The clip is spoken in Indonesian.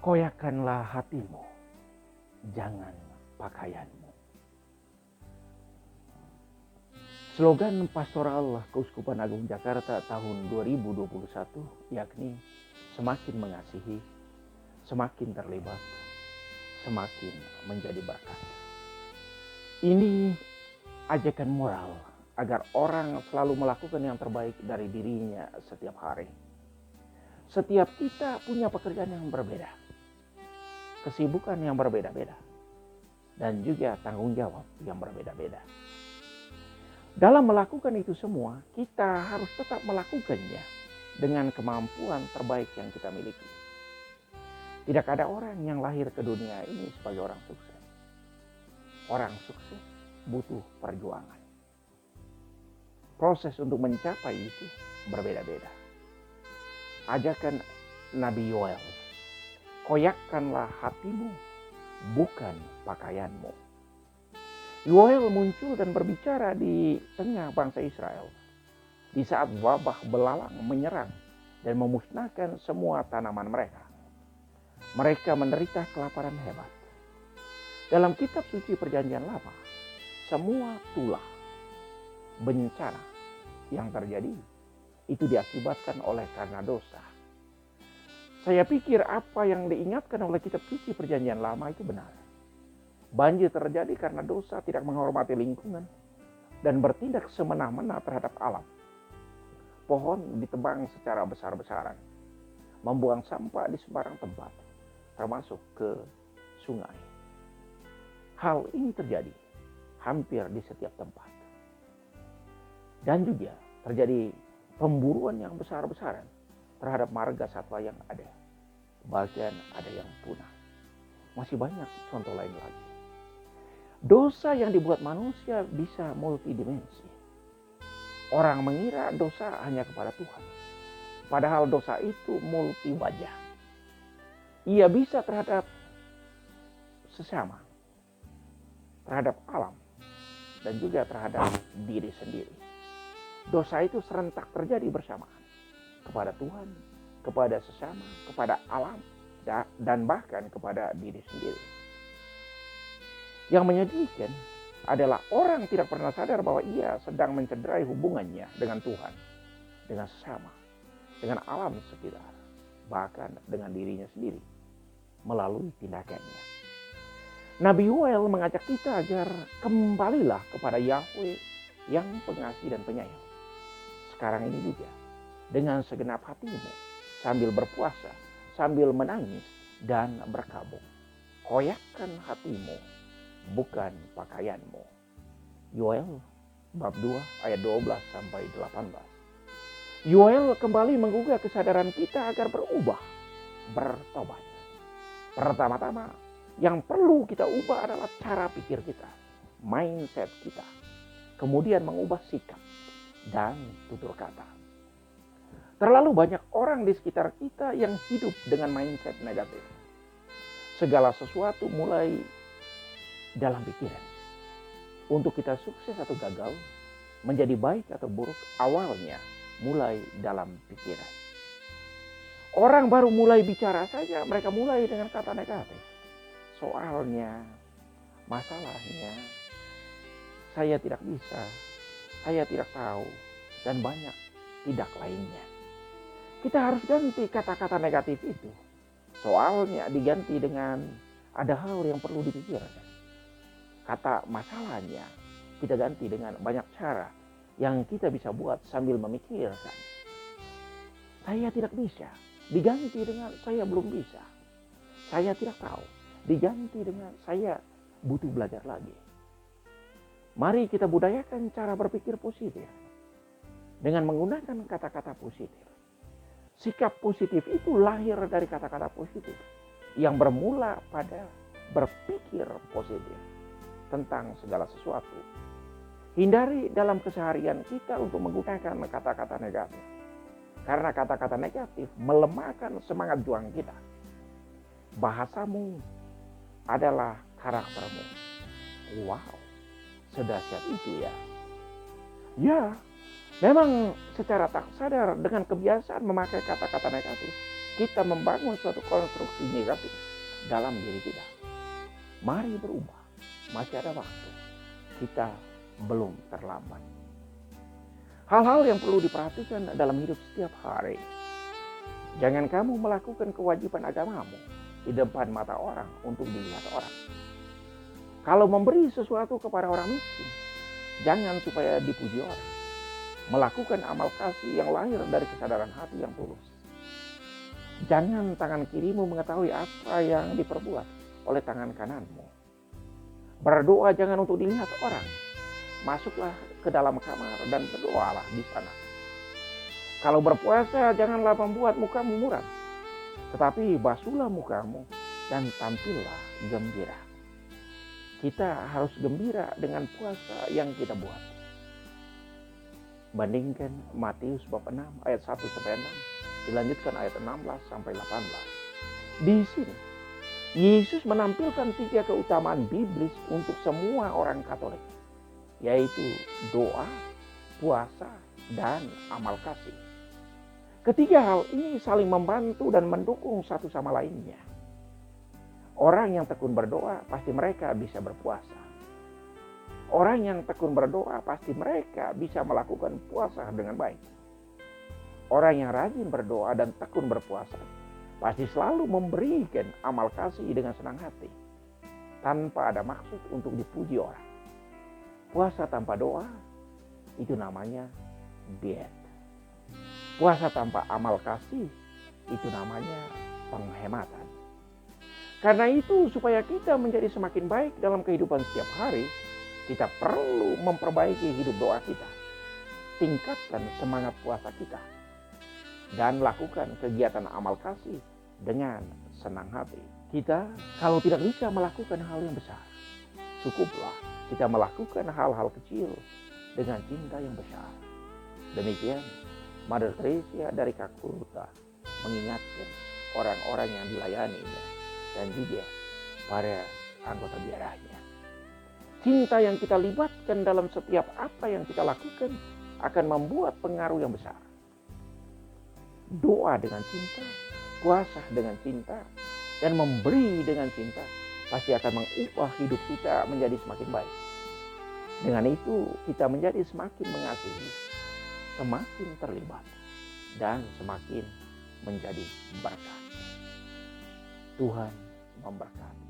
Koyakanlah hatimu, jangan pakaianmu. Slogan Pastoral Keuskupan Agung Jakarta tahun 2021 yakni semakin mengasihi, semakin terlibat, semakin menjadi berkat. Ini ajakan moral agar orang selalu melakukan yang terbaik dari dirinya setiap hari. Setiap kita punya pekerjaan yang berbeda, kesibukan yang berbeda-beda, dan juga tanggung jawab yang berbeda-beda. Dalam melakukan itu semua, kita harus tetap melakukannya dengan kemampuan terbaik yang kita miliki. Tidak ada orang yang lahir ke dunia ini sebagai orang sukses. Orang sukses butuh perjuangan. Proses untuk mencapai itu berbeda-beda. Ajakan Nabi Yoel, koyakkanlah hatimu, bukan pakaianmu. Yoel muncul dan berbicara di tengah bangsa Israel di saat wabah belalang menyerang dan memusnahkan semua tanaman mereka. Mereka menderita kelaparan hebat. Dalam kitab suci Perjanjian Lama, semua tulah bencana yang terjadi itu diakibatkan oleh karena dosa. Saya pikir apa yang diingatkan oleh kitab suci Perjanjian Lama itu benar. Banjir terjadi karena dosa tidak menghormati lingkungan dan bertindak semena-mena terhadap alam. Pohon ditebang secara besar-besaran, membuang sampah di sembarang tempat, termasuk ke sungai. Hal ini terjadi hampir di setiap tempat. Dan juga terjadi pemburuan yang besar-besaran terhadap marga satwa yang ada. Bahkan ada yang punah. Masih banyak contoh lain lagi. Dosa yang dibuat manusia bisa multidimensi. Orang mengira dosa hanya kepada Tuhan. Padahal dosa itu multi wajah. Ia bisa terhadap sesama, terhadap alam, dan juga terhadap diri sendiri. Dosa itu serentak terjadi bersamaan. Kepada Tuhan, kepada sesama, kepada alam, dan bahkan kepada diri sendiri. Yang menyedihkan adalah orang tidak pernah sadar bahwa ia sedang mencederai hubungannya dengan Tuhan, dengan sesama, dengan alam sekitar, bahkan dengan dirinya sendiri melalui tindakannya. Nabi Yoel mengajak kita agar kembalilah kepada Yahweh yang pengasih dan penyayang. Sekarang ini juga dengan segenap hatimu, sambil berpuasa, sambil menangis dan berkabung. Koyakkan hatimu, bukan pakaianmu. Yoel bab 2 ayat 12 sampai 18. Yoel kembali menggugah kesadaran kita agar berubah, bertobat. Pertama-tama yang perlu kita ubah adalah cara pikir kita, mindset kita. Kemudian mengubah sikap dan tutur kata. Terlalu banyak orang di sekitar kita yang hidup dengan mindset negatif. Segala sesuatu mulai dalam pikiran. Untuk kita sukses atau gagal, menjadi baik atau buruk, awalnya mulai dalam pikiran. Orang baru mulai bicara saja, mereka mulai dengan kata negatif. Soalnya, masalahnya, saya tidak bisa, saya tidak tahu, dan banyak tidak lainnya. Kita harus ganti kata-kata negatif itu. Soalnya diganti dengan ada hal yang perlu dipikirkan. Kata masalahnya kita ganti dengan banyak cara yang kita bisa buat sambil memikirkan. Saya tidak bisa, diganti dengan saya belum bisa. Saya tidak tahu, diganti dengan saya butuh belajar lagi. Mari kita budayakan cara berpikir positif dengan menggunakan kata-kata positif. Sikap positif itu lahir dari kata-kata positif yang bermula pada berpikir positif tentang segala sesuatu. Hindari dalam keseharian kita untuk menggunakan kata-kata negatif. Karena kata-kata negatif melemahkan semangat juang kita. Bahasamu adalah karaktermu. Wow, sedahsyat itu ya. Ya, memang secara tak sadar dengan kebiasaan memakai kata-kata negatif, kita membangun suatu konstruksi negatif dalam diri kita. Mari berubah, masih ada waktu. Kita belum terlambat. Hal-hal yang perlu diperhatikan dalam hidup setiap hari. Jangan kamu melakukan kewajiban agamamu di depan mata orang untuk dilihat orang. Kalau memberi sesuatu kepada orang miskin, jangan supaya dipuji orang. Melakukan amal kasih yang lahir dari kesadaran hati yang tulus. Jangan tangan kirimu mengetahui apa yang diperbuat oleh tangan kananmu. Berdoa jangan untuk dilihat orang. Masuklah ke dalam kamar dan berdoalah di sana. Kalau berpuasa janganlah membuat mukamu muram, tetapi basuhlah mukamu dan tampillah gembira. Kita harus gembira dengan puasa yang kita buat. Bandingkan Matius bab 6 ayat 1 sampai 6, dilanjutkan ayat 16 sampai 18. Di sini Yesus menampilkan 3 keutamaan biblis untuk semua orang Katolik, yaitu doa, puasa, dan amal kasih. Ketiga hal ini saling membantu dan mendukung satu sama lainnya. Orang yang tekun berdoa pasti mereka bisa berpuasa. Orang yang tekun berdoa pasti mereka bisa melakukan puasa dengan baik. Orang yang rajin berdoa dan tekun berpuasa pasti selalu memberikan amal kasih dengan senang hati, tanpa ada maksud untuk dipuji orang. Puasa tanpa doa, itu namanya diet. Puasa tanpa amal kasih, itu namanya penghematan. Karena itu, supaya kita menjadi semakin baik dalam kehidupan setiap hari, kita perlu memperbaiki hidup doa kita. Tingkatkan semangat puasa kita. Dan lakukan kegiatan amal kasih dengan senang hati. Kita kalau tidak bisa melakukan hal yang besar, cukuplah kita melakukan hal-hal kecil dengan cinta yang besar. Demikian Mother Teresa dari Calcutta mengingatkan orang-orang yang dilayaninya dan juga para anggota biaranya. Cinta yang kita libatkan dalam setiap apa yang kita lakukan akan membuat pengaruh yang besar. Doa dengan cinta, puasa dengan cinta, dan memberi dengan cinta pasti akan mengubah hidup kita menjadi semakin baik. Dengan itu kita menjadi semakin mengasihi, semakin terlibat, dan semakin menjadi berkat. Tuhan memberkati.